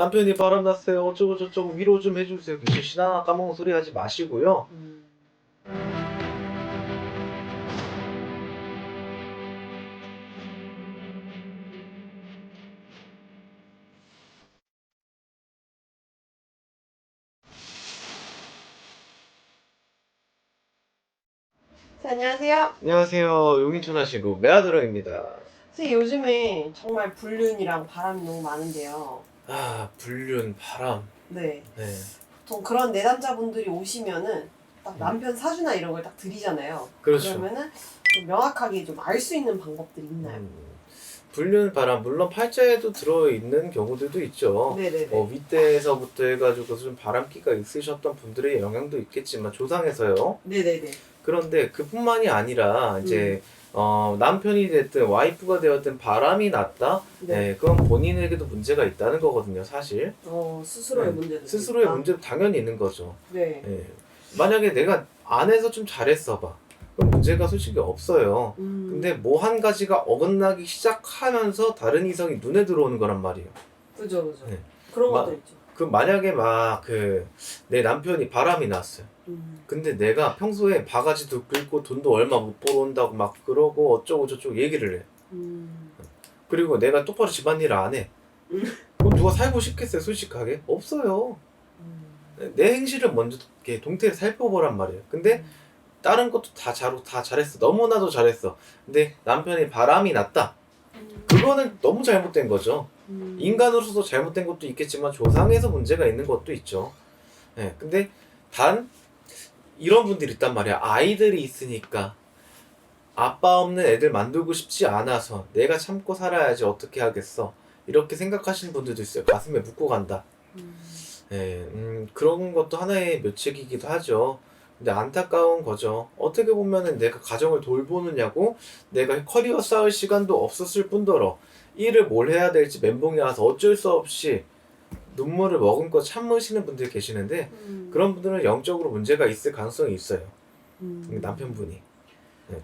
남편이 바람났어요. 어쩌고 저쩌고 위로 좀 해주세요. 신앙아 까먹은 소리 하지 마시고요. 안녕하세요. 안녕하세요. 용인촌 하시고 매화드렁입니다. 선생님 요즘에 정말 불륜이랑 바람이 너무 많은데요. 불륜, 바람. 네. 네. 보통 그런 내담자분들이 오시면은 딱 남편 사주나 이런 걸 딱 드리잖아요. 그렇죠. 그러면은 좀 명확하게 좀 알 수 있는 방법들이 있나요? 불륜, 바람, 물론 팔자에도 들어있는 경우들도 있죠. 네네네. 윗대에서부터 해가지고 좀 바람기가 있으셨던 분들의 영향도 있겠지만 조상에서요. 네네네. 그런데 그뿐만이 아니라 이제 남편이 됐든 와이프가 되었든 바람이 났다. 네. 그건 본인에게도 문제가 있다는 거거든요, 사실. 스스로의 문제도 스스로의 있다. 문제도 당연히 있는 거죠. 네. 만약에 내가 안에서 좀 잘했어 봐. 그럼 문제가 솔직히 없어요. 근데 뭐 한 가지가 어긋나기 시작하면서 다른 이성이 눈에 들어오는 거란 말이에요. 그죠. 네. 그런 것도 있죠. 만약에 막 내 남편이 바람이 났어요. 근데 내가 평소에 바가지도 긁고 돈도 얼마 못 벌어온다고 막 그러고 어쩌고 저쩌고 얘기를 해. 그리고 내가 똑바로 집안일을 안 해. 그럼 누가 살고 싶겠어요, 솔직하게? 없어요. 내 행실을 먼저 이렇게 동태를 살펴보란 말이에요. 근데 다른 것도 다 잘했어. 너무나도 잘했어. 근데 남편이 바람이 났다. 그거는 너무 잘못된 거죠. 인간으로서도 잘못된 것도 있겠지만 조상에서 문제가 있는 것도 있죠. 근데 단 이런 분들이 있단 말이야. 아이들이 있으니까 아빠 없는 애들 만들고 싶지 않아서 내가 참고 살아야지 어떻게 하겠어. 이렇게 생각하시는 분들도 있어요. 가슴에 묻고 간다. 그런 것도 하나의 묘책이기도 하죠. 근데 안타까운 거죠. 어떻게 보면은 내가 가정을 돌보느냐고 내가 커리어 쌓을 시간도 없었을 뿐더러 일을 뭘 해야 될지 멘붕이 와서 어쩔 수 없이 눈물을 머금고 참으시는 분들이 계시는데 그런 분들은 영적으로 문제가 있을 가능성이 있어요. 남편분이.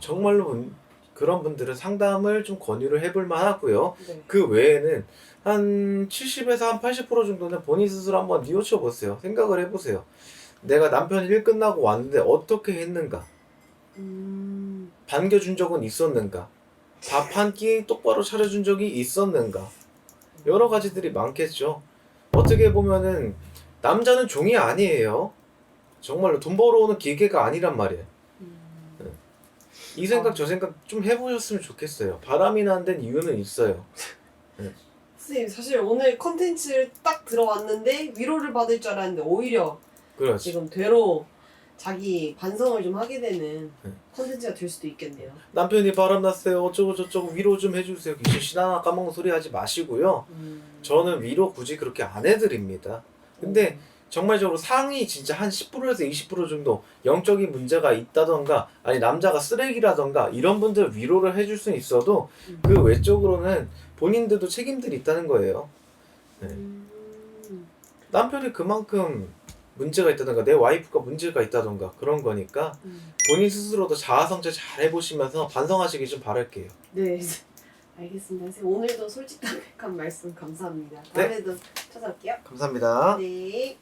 정말로 그런 분들은 상담을 좀 권유를 해볼 만하고요. 네. 그 외에는 한 70에서 한 80% 정도는 본인 스스로 한번 뉘우쳐 보세요. 생각을 해보세요. 내가 남편 일 끝나고 왔는데 어떻게 했는가? 반겨준 적은 있었는가? 밥 한 끼 똑바로 차려준 적이 있었는가? 여러 가지들이 많겠죠. 어떻게 보면은 남자는 종이 아니에요. 정말로 돈 벌어오는 기계가 아니란 말이에요. 이 생각 저 생각 좀 해보셨으면 좋겠어요. 바람이 난 데는 이유는 있어요. 선생님 사실 오늘 컨텐츠를 딱 들어왔는데 위로를 받을 줄 알았는데 오히려 그렇지. 지금 되로 자기 반성을 좀 하게 되는 컨텐츠가 될 수도 있겠네요. 남편이 바람났어요. 어쩌고 저쩌고 위로 좀 해주세요. 신앙아 까먹는 소리 하지 마시고요. 저는 위로 굳이 그렇게 안 해드립니다. 근데 정말적으로 상위 진짜 한 10%에서 20% 정도 영적인 문제가 있다던가 아니 남자가 쓰레기라던가 이런 분들 위로를 해줄 수는 있어도 그 외적으로는 본인들도 책임들이 있다는 거예요. 남편이 그만큼 문제가 있다던가 내 와이프가 문제가 있다던가 그런 거니까 본인 스스로도 자아성찰 잘 해보시면서 반성하시길 좀 바랄게요. 네. 알겠습니다. 선생님 오늘도 솔직한 말씀 감사합니다. 네. 다음에도 찾아올게요. 감사합니다. 네.